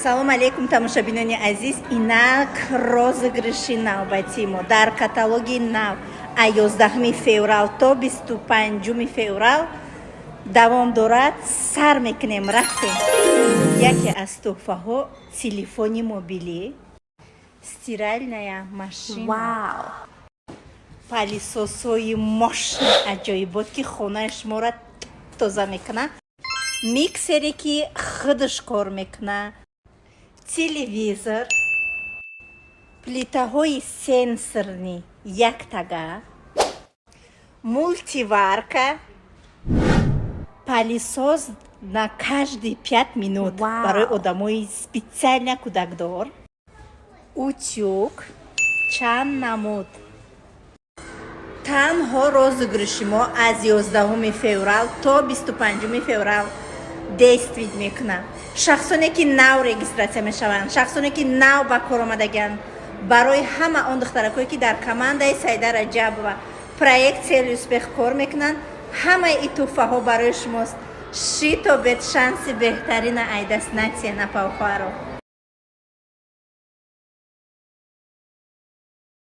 салом алейкум тамошобинони азиз. Инак розыгрыши навбати мо дар каталоги нав а 11 феврал то 25 феврал давом дорад. Сар мекунем рафтем. Яке аз тӯҳфаҳо телефони мобилӣ, стиральная машина, палисосои мощный аҷоибот ки хонаи шуморо тоза мекунад, миксере ки худаш кор мекунад, телевизор, плитаҳои сенсорни яктага, мультиварка, палисос на каждые 5 минут барои одамои специально кӯдакдор, утюг, чанд намуд. танҳо розыгрыши мо аз 11 феврал то 25 феврал действид мекунад. шахсоне ки нав регистратсия мешаванд, шахсоне ки нав ба кор омадаганд, барои ҳама он духтаракое ки дар командаи Саида Раҷабова проект цели успех кор мекунанд, ҳамаи ин тӯҳфаҳо барои шумост. шитобед шанси беҳтарина айдаст натия напавхоаро.